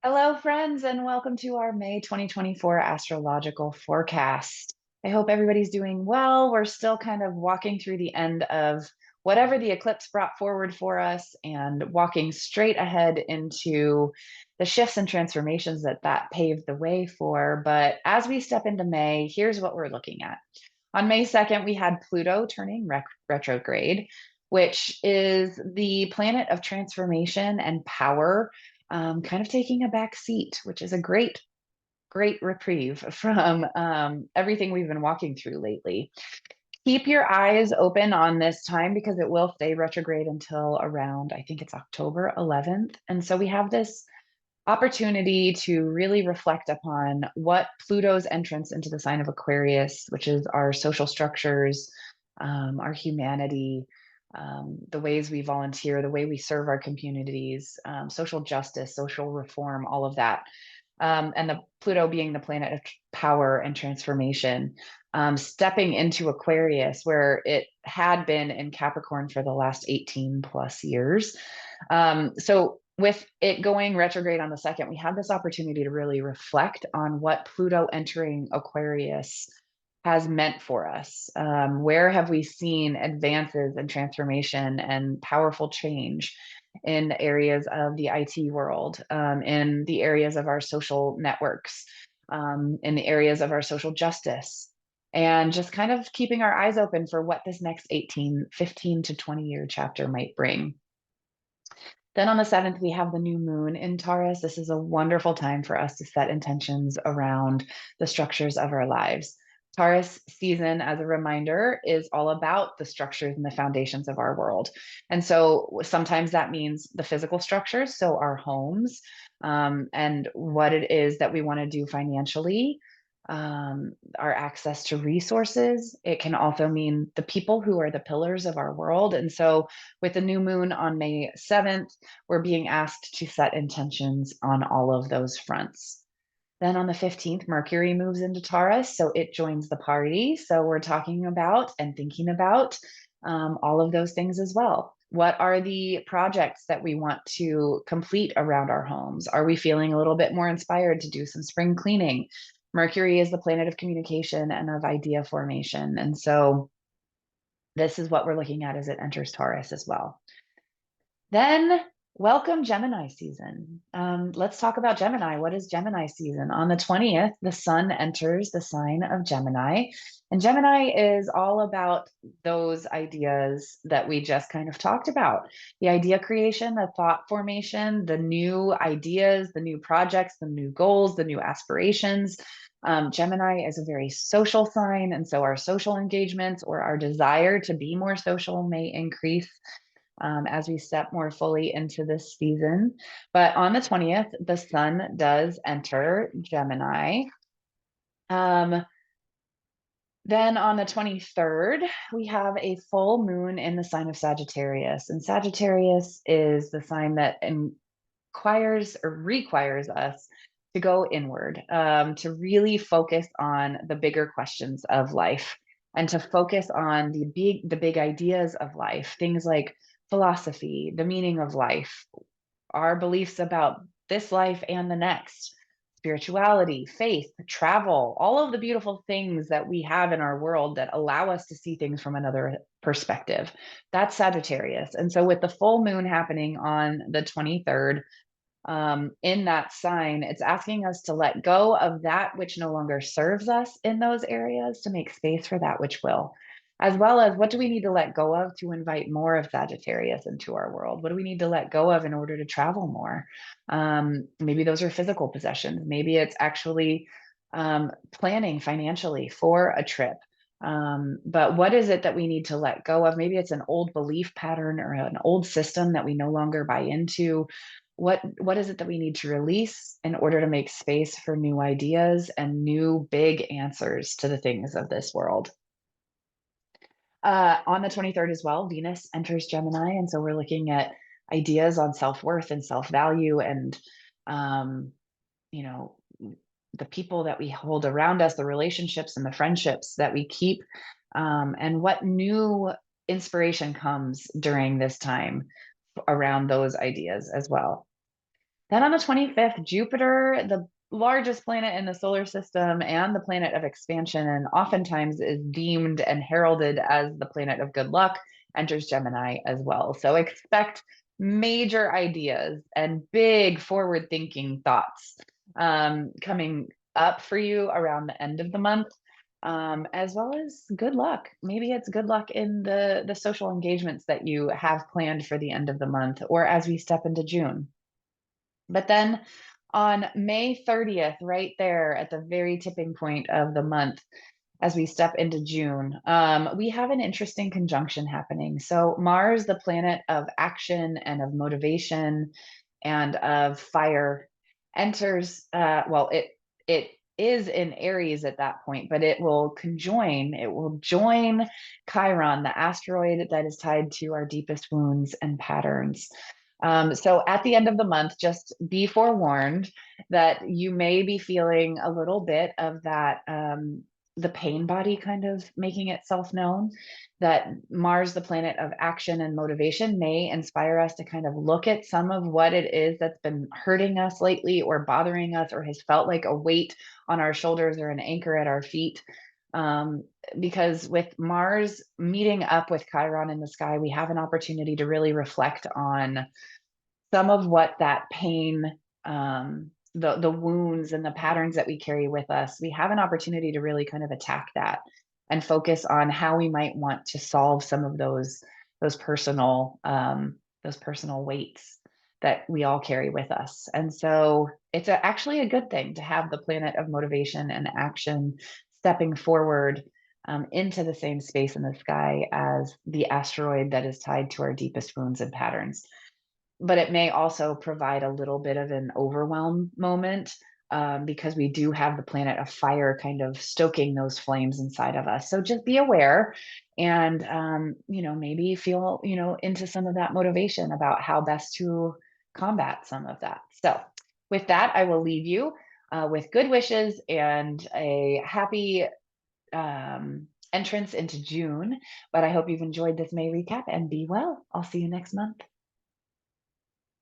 Hello, friends, and welcome to our May 2024 astrological forecast. I hope everybody's doing well. We're still kind of walking through the end of whatever the eclipse brought forward for us and walking straight ahead into the shifts and transformations that paved the way for. But as we step into May, here's what we're looking at. On May 2nd, we had Pluto turning retrograde, which is the planet of transformation and power, kind of taking a back seat, which is a great reprieve from everything we've been walking through lately. Keep your eyes open on this time because it will stay retrograde until around, I think it's October 11th. And so we have this opportunity to really reflect upon what Pluto's entrance into the sign of Aquarius, which is our social structures, our humanity, the ways we volunteer, the way we serve our communities, social justice, social reform, all of that. And the Pluto being the planet of power and transformation, stepping into Aquarius, where it had been in Capricorn for the last 18 plus years. So with it going retrograde on the second, we have this opportunity to really reflect on what Pluto entering Aquarius has meant for us. Where have we seen advances and transformation and powerful change in the areas of the IT world, in the areas of our social networks, in the areas of our social justice, and just kind of keeping our eyes open for what this next 18, 15 to 20-year chapter might bring. Then on the 7th, we have the new moon in Taurus. This is a wonderful time for us to set intentions around the structures of our lives. Taurus season, as a reminder, is all about the structures and the foundations of our world. And so sometimes that means the physical structures, so our homes, and what it is that we want to do financially, our access to resources. It can also mean the people who are the pillars of our world. And so with the new moon on May 7th, we're being asked to set intentions on all of those fronts. Then on the 15th, Mercury moves into Taurus, so it joins the party. So we're talking about and thinking about all of those things as well. What are the projects that we want to complete around our homes? Are we feeling a little bit more inspired to do some spring cleaning? Mercury is the planet of communication and of idea formation. And so this is what we're looking at as it enters Taurus as well. Then welcome Gemini season. Let's talk about Gemini. What is Gemini season? On the 20th, the sun enters the sign of Gemini. And Gemini is all about those ideas that we just kind of talked about, the idea creation, the thought formation, the new ideas, the new projects, the new goals, the new aspirations. Gemini is a very social sign. And so our social engagements or our desire to be more social may increase as we step more fully into this season. But on the 20th, the sun does enter Gemini. Um, then on the 23rd, we have a full moon in the sign of Sagittarius. And Sagittarius is the sign that inquires or requires us to go inward, to really focus on the bigger questions of life and to focus on the big ideas of life, things like philosophy, the meaning of life, our beliefs about this life and the next, spirituality, faith, travel, all of the beautiful things that we have in our world that allow us to see things from another perspective. That's Sagittarius. And so, with the full moon happening on the 23rd, in that sign, it's asking us to let go of that which no longer serves us in those areas to make space for that which will, as well as what do we need to let go of to invite more of Sagittarius into our world? What do we need to let go of in order to travel more? Maybe those are physical possessions. Maybe it's actually planning financially for a trip. But what is it that we need to let go of? Maybe it's an old belief pattern or an old system that we no longer buy into. What is it that we need to release in order to make space for new ideas and new big answers to the things of this world? On the 23rd as well, Venus enters Gemini, and so we're looking at ideas on self-worth and self-value and um, you know the people that we hold around us, the relationships and the friendships that we keep, and what new inspiration comes during this time around those ideas as well. Then on the 25th, Jupiter, the largest planet in the solar system and the planet of expansion, and oftentimes is deemed and heralded as the planet of good luck, enters Gemini as well. So expect major ideas and big forward thinking thoughts coming up for you around the end of the month. As well as good luck. Maybe it's good luck in the social engagements that you have planned for the end of the month or as we step into June. But then on May 30th, right there at the very tipping point of the month, as we step into June, we have an interesting conjunction happening. So, Mars, the planet of action and of motivation and of fire, enters, it is in Aries at that point, but it will join Chiron, the asteroid that is tied to our deepest wounds and patterns. So at the end of the month, just be forewarned that you may be feeling a little bit of that, the pain body kind of making itself known. That Mars, the planet of action and motivation, may inspire us to kind of look at some of what it is that's been hurting us lately or bothering us or has felt like a weight on our shoulders or an anchor at our feet. Um, because with Mars meeting up with Chiron in the sky, we have an opportunity to really reflect on some of what that pain, the wounds and the patterns that we carry with us, we have an opportunity to really kind of attack that and focus on how we might want to solve some of those personal those personal weights that we all carry with us. And so it's actually a good thing to have the planet of motivation and action stepping forward into the same space in the sky as the asteroid that is tied to our deepest wounds and patterns, but it may also provide a little bit of an overwhelm moment, because we do have the planet of fire kind of stoking those flames inside of us. So just be aware and, maybe feel, into some of that motivation about how best to combat some of that. So with that, I will leave you with good wishes and a happy entrance into June. But I hope you've enjoyed this May recap and be well. I'll see you next month.